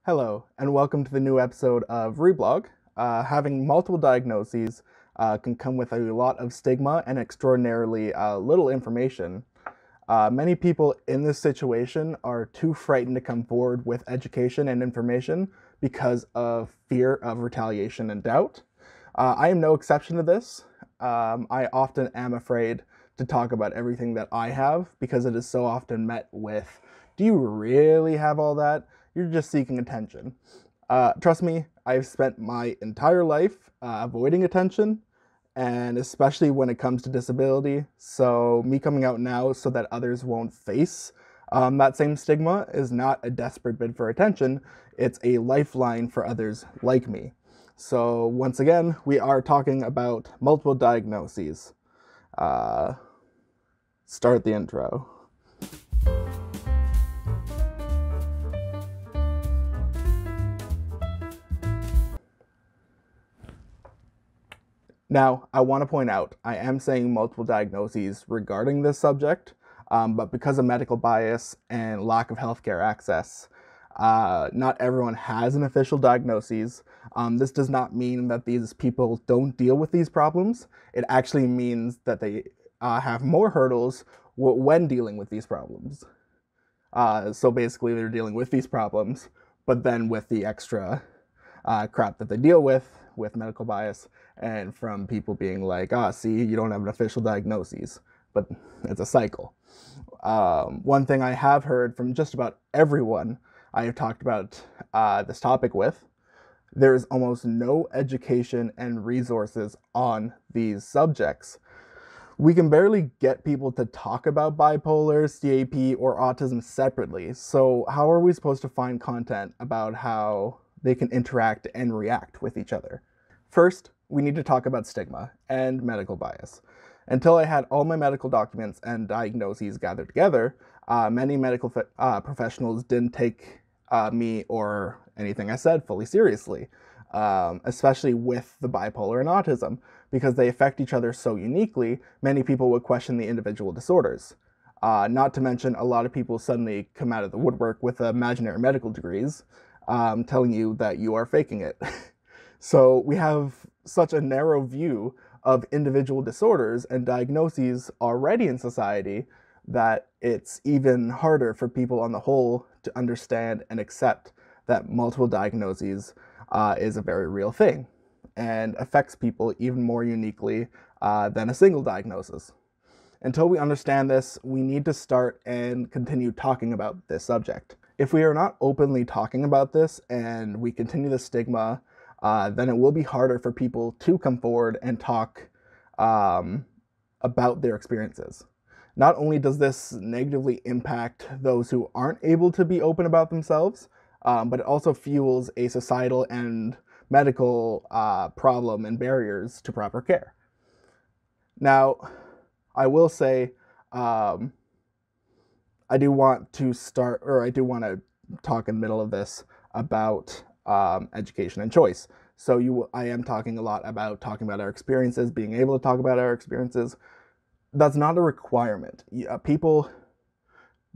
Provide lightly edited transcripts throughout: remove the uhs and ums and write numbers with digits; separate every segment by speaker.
Speaker 1: Hello, and welcome to the new episode of Reblog. Having multiple diagnoses can come with a lot of stigma and extraordinarily little information. Many people in this situation are too frightened to come forward with education and information because of fear of retaliation and doubt. I am no exception to this. I often am afraid to talk about everything that I have because it is so often met with, do you really have all that? You're just seeking attention. Trust me, I've spent my entire life avoiding attention, and especially when it comes to disability. So me coming out now so that others won't face that same stigma is not a desperate bid for attention. It's a lifeline for others like me. So once again, we are talking about multiple diagnoses. Start the intro. Now, I want to point out, I am saying multiple diagnoses regarding this subject, but because of medical bias and lack of healthcare access, not everyone has an official diagnosis. This does not mean that these people don't deal with these problems. It actually means that they have more hurdles when dealing with these problems. So basically, they're dealing with these problems, but then with the extra crap that they deal with medical bias, and from people being like, see, you don't have an official diagnosis, but it's a cycle. One thing I have heard from just about everyone I have talked about this topic with, there is almost no education and resources on these subjects. We can barely get people to talk about bipolar, CAP, or autism separately, so how are we supposed to find content about how they can interact and react with each other? First, we need to talk about stigma and medical bias. Until I had all my medical documents and diagnoses gathered together, many medical professionals didn't take me or anything I said fully seriously, especially with the bipolar and autism. Because they affect each other so uniquely, many people would question the individual disorders. Not to mention, a lot of people suddenly come out of the woodwork with imaginary medical degrees, telling you that you are faking it. So we have such a narrow view of individual disorders and diagnoses already in society that it's even harder for people on the whole to understand and accept that multiple diagnoses is a very real thing and affects people even more uniquely than a single diagnosis. Until we understand this, we need to start and continue talking about this subject. If we are not openly talking about this and we continue the stigma, then it will be harder for people to come forward and talk about their experiences. Not only does this negatively impact those who aren't able to be open about themselves, but it also fuels a societal and medical problem and barriers to proper care. Now, I will say, I do want to talk in the middle of this about education and choice. So I am talking a lot about talking about our experiences, being able to talk about our experiences. That's not a requirement. People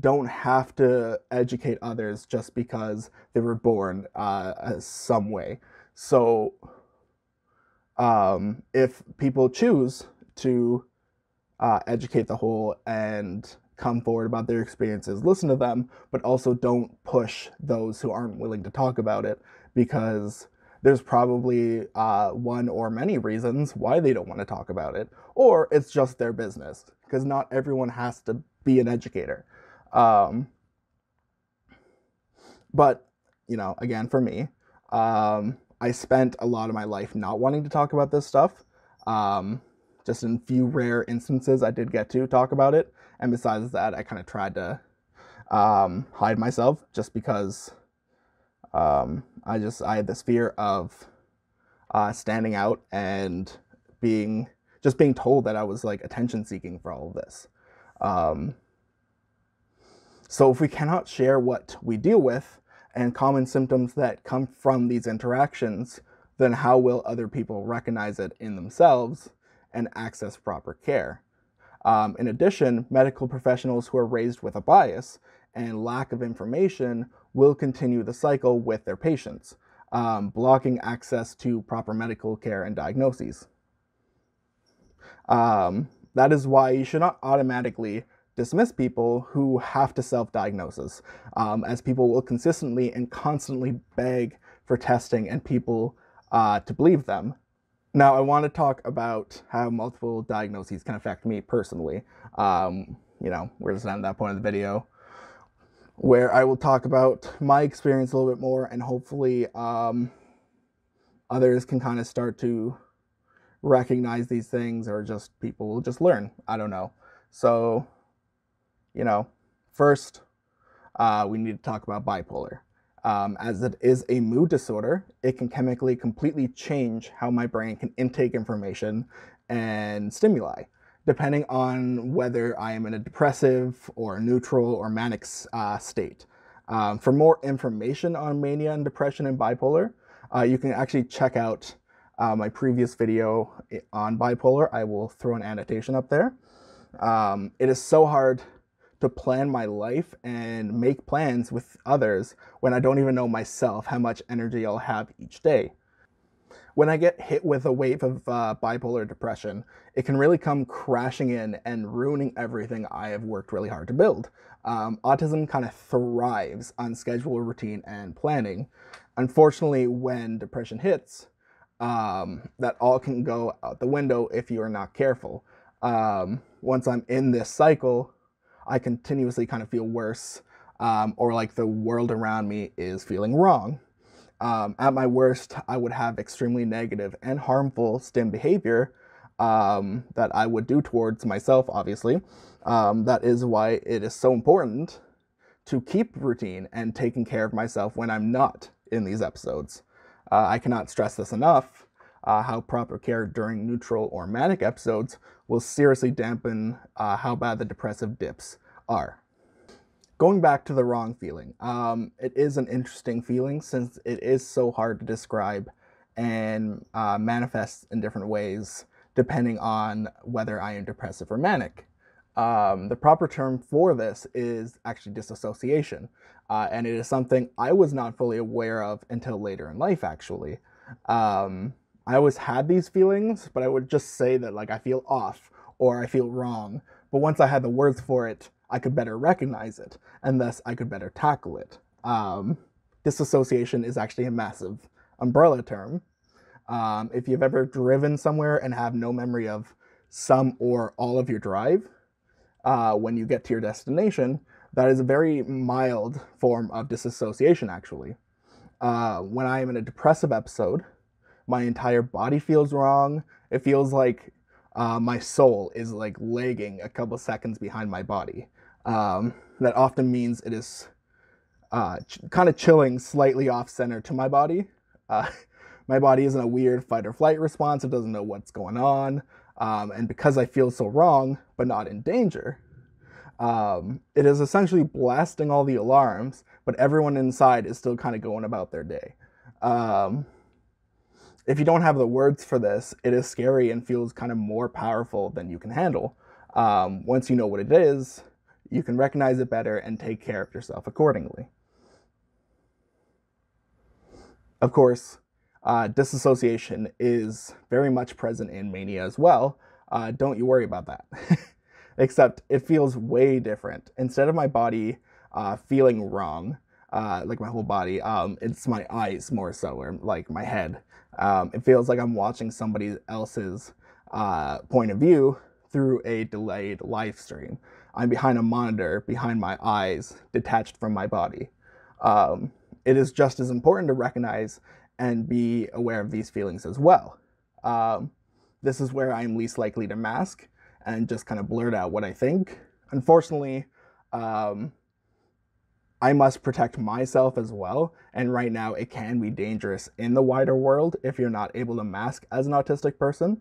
Speaker 1: don't have to educate others just because they were born some way. So if people choose to educate the whole and come forward about their experiences, listen to them, but also don't push those who aren't willing to talk about it, because there's probably one or many reasons why they don't want to talk about it, or it's just their business, because not everyone has to be an educator. But, again, for me, I spent a lot of my life not wanting to talk about this stuff. Just in few rare instances, I did get to talk about it. And besides that, I kind of tried to hide myself just because I had this fear of standing out and being told that I was like attention seeking for all of this. So if we cannot share what we deal with and common symptoms that come from these interactions, then how will other people recognize it in themselves and access proper care? In addition, medical professionals who are raised with a bias and lack of information will continue the cycle with their patients, blocking access to proper medical care and diagnoses. That is why you should not automatically dismiss people who have to self-diagnose, as people will consistently and constantly beg for testing and people to believe them. Now, I want to talk about how multiple diagnoses can affect me personally. We're just at that point of the video where I will talk about my experience a little bit more, and hopefully others can kind of start to recognize these things, or just people will just learn. I don't know. So, first, we need to talk about bipolar. As it is a mood disorder, it can chemically completely change how my brain can intake information and stimuli, depending on whether I am in a depressive or neutral or manic state. For more information on mania and depression and bipolar, you can actually check out my previous video on bipolar. I will throw an annotation up there. It is so hard to plan my life and make plans with others when I don't even know myself how much energy I'll have each day. When I get hit with a wave of bipolar depression, it can really come crashing in and ruining everything I have worked really hard to build. Autism kind of thrives on schedule, routine, and planning. Unfortunately, when depression hits, that all can go out the window if you are not careful. Once I'm in this cycle, I continuously kind of feel worse, or like the world around me is feeling wrong. At my worst, I would have extremely negative and harmful stim behavior that I would do towards myself, obviously. That is why it is so important to keep routine and taking care of myself when I'm not in these episodes. I cannot stress this enough, how proper care during neutral or manic episodes will seriously dampen how bad the depressive dips are. Going back to the wrong feeling, it is an interesting feeling since it is so hard to describe and manifest in different ways depending on whether I am depressive or manic. The proper term for this is actually disassociation, and it is something I was not fully aware of until later in life, actually. I always had these feelings, but I would just say that like I feel off or I feel wrong. But once I had the words for it, I could better recognize it, and thus I could better tackle it. Disassociation is actually a massive umbrella term. If you've ever driven somewhere and have no memory of some or all of your drive, when you get to your destination, that is a very mild form of disassociation, actually. When I am in a depressive episode, my entire body feels wrong. It feels like my soul is like lagging a couple seconds behind my body. That often means it is kind of chilling slightly off center to my body. My body is in a weird fight or flight response. It doesn't know what's going on. And because I feel so wrong, but not in danger, it is essentially blasting all the alarms, but everyone inside is still kind of going about their day. If you don't have the words for this, it is scary and feels kind of more powerful than you can handle. Once you know what it is, you can recognize it better and take care of yourself accordingly. Of course, disassociation is very much present in mania as well. Don't you worry about that. Except it feels way different. Instead of my body feeling wrong, like my whole body, it's my eyes more so, or like my head. It feels like I'm watching somebody else's point of view through a delayed live stream. I'm behind a monitor, behind my eyes, detached from my body. It is just as important to recognize and be aware of these feelings as well. This is where I'm least likely to mask and just kind of blurt out what I think. Unfortunately, I must protect myself as well, and right now it can be dangerous in the wider world if you're not able to mask as an autistic person.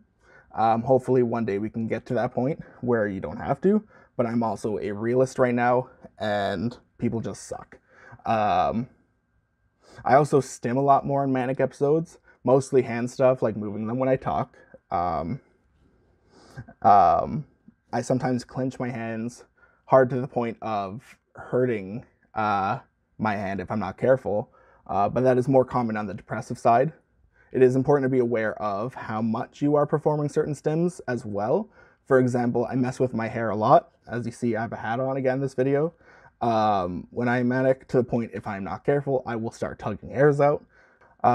Speaker 1: Hopefully one day we can get to that point where you don't have to, but I'm also a realist right now, and people just suck. I also stim a lot more in manic episodes, mostly hand stuff, like moving them when I talk. I sometimes clench my hands hard to the point of hurting my hand if I'm not careful, but that is more common on the depressive side. It is important to be aware of how much you are performing certain stims as well. For example, I mess with my hair a lot. As you see, I have a hat on again in this video. When I'm manic, to the point if I'm not careful, I will start tugging hairs out.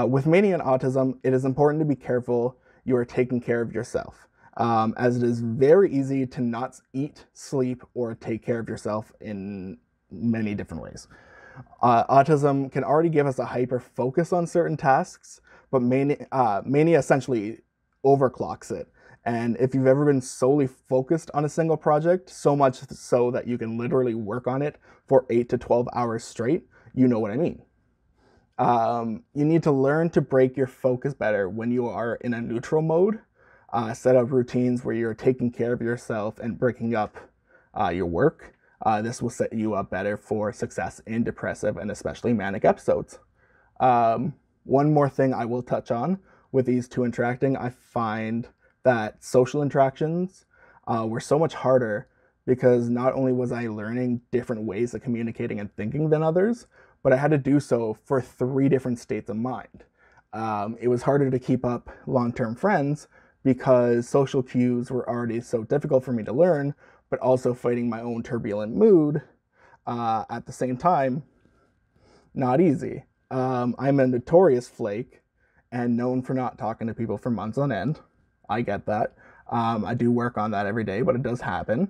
Speaker 1: With mania and autism, it is important to be careful you are taking care of yourself, as it is very easy to not eat, sleep, or take care of yourself in many different ways. Autism can already give us a hyper focus on certain tasks, but mania essentially overclocks it. And if you've ever been solely focused on a single project, so much so that you can literally work on it for 8 to 12 hours straight, you know what I mean. You need to learn to break your focus better when you are in a neutral mode. Set up routines where you're taking care of yourself and breaking up your work. This will set you up better for success in depressive and especially manic episodes. One more thing I will touch on with these two interacting, I find that social interactions were so much harder because not only was I learning different ways of communicating and thinking than others, but I had to do so for 3 different states of mind. It was harder to keep up long-term friends because social cues were already so difficult for me to learn, but also fighting my own turbulent mood at the same time, not easy. I'm a notorious flake and known for not talking to people for months on end. I get that. I do work on that every day, but it does happen.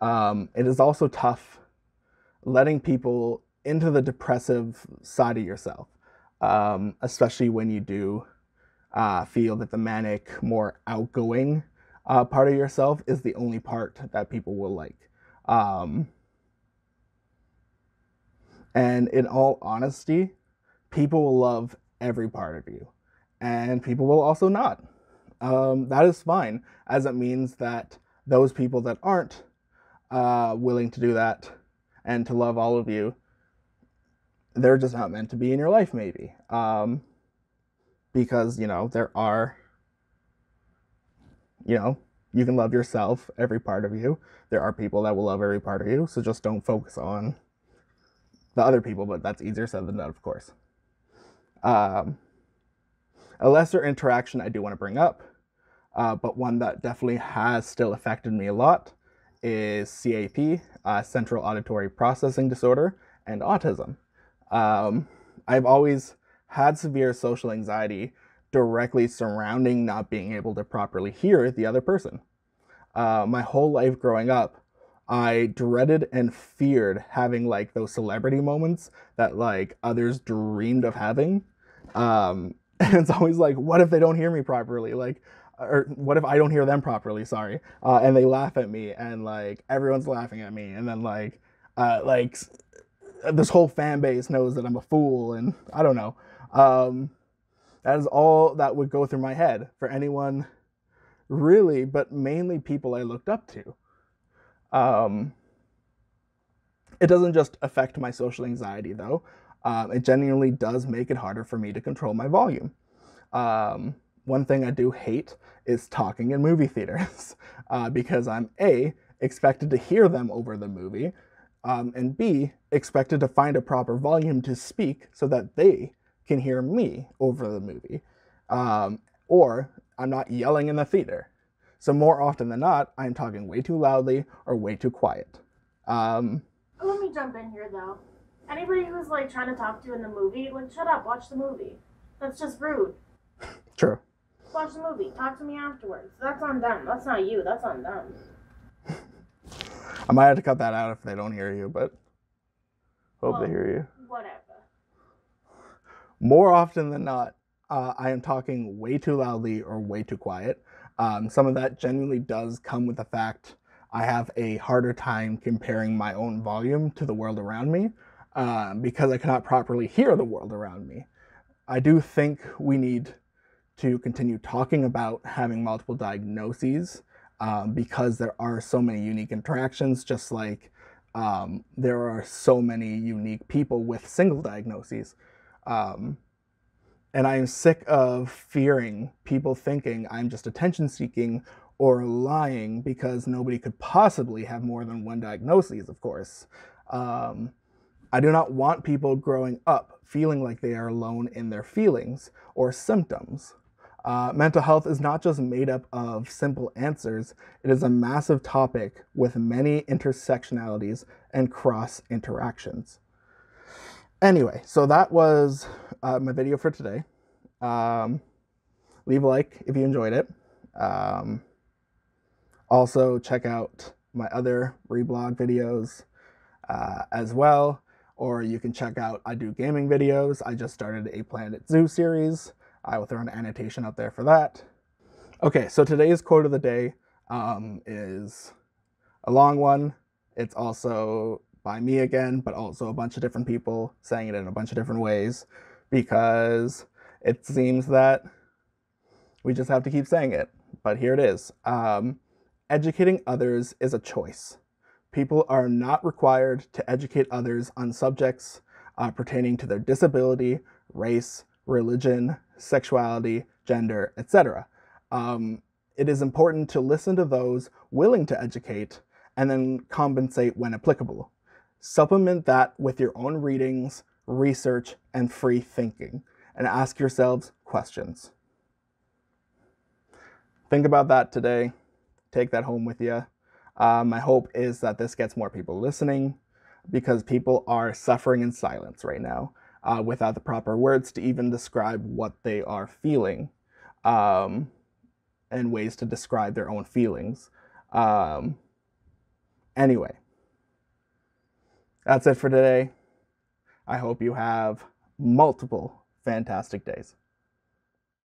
Speaker 1: It is also tough letting people into the depressive side of yourself, especially when you do feel that the manic, more outgoing part of yourself is the only part that people will like. And in all honesty, people will love every part of you, and people will also not. That is fine, as it means that those people that aren't willing to do that and to love all of you, they're just not meant to be in your life, maybe. Because, you know, there are, you know, you can love yourself, every part of you. There are people that will love every part of you, so just don't focus on the other people, but that's easier said than done, of course. A lesser interaction I do want to bring up, but one that definitely has still affected me a lot, is CAP, Central Auditory Processing Disorder, and autism. I've always had severe social anxiety directly surrounding not being able to properly hear the other person. My whole life growing up, I dreaded and feared having like those celebrity moments that like others dreamed of having. And it's always like, what if they don't hear me properly? Like, or what if I don't hear them properly? Sorry. And they laugh at me, and like everyone's laughing at me, and then like this whole fan base knows that I'm a fool, and I don't know. That is all that would go through my head for anyone, really, but mainly people I looked up to. It doesn't just affect my social anxiety, though. It genuinely does make it harder for me to control my volume. One thing I do hate is talking in movie theaters, because I'm A, expected to hear them over the movie, and B, expected to find a proper volume to speak so that they can hear me over the movie. Or I'm not yelling in the theater. So more often than not, I'm talking way too loudly or way too quiet.
Speaker 2: Let me jump in here though. Anybody who's like trying to talk to you in the movie, like shut up, watch the movie. That's just rude.
Speaker 1: True.
Speaker 2: Watch the movie. Talk to me afterwards. That's on them. That's not you. That's on them.
Speaker 1: I might have to cut that out if they don't hear you, but hope they hear you.
Speaker 2: Whatever.
Speaker 1: More often than not, I am talking way too loudly or way too quiet. Some of that genuinely does come with the fact I have a harder time comparing my own volume to the world around me, because I cannot properly hear the world around me. I do think we need to continue talking about having multiple diagnoses, because there are so many unique interactions, just like there are so many unique people with single diagnoses. And I am sick of fearing people thinking I'm just attention seeking or lying because nobody could possibly have more than one diagnosis, of course. I do not want people growing up feeling like they are alone in their feelings or symptoms. Mental health is not just made up of simple answers, it is a massive topic with many intersectionalities and cross interactions. Anyway, so that was my video for today. Leave a like if you enjoyed it. Also, check out my other reblog videos as well. Or you can check out, I do gaming videos. I just started a Planet Zoo series. I will throw an annotation out there for that. Okay, so today's quote of the day is a long one. It's also by me again, but also a bunch of different people saying it in a bunch of different ways, because it seems that we just have to keep saying it. But here it is. Educating others is a choice. People are not required to educate others on subjects pertaining to their disability, race, religion, sexuality, gender, etc. It is important to listen to those willing to educate and then compensate when applicable. Supplement that with your own readings, research, and free thinking, and ask yourselves questions. Think about that today. Take that home with you. My hope is that this gets more people listening, because people are suffering in silence right now without the proper words to even describe what they are feeling, and ways to describe their own feelings. Anyway, that's it for today. I hope you have multiple fantastic days.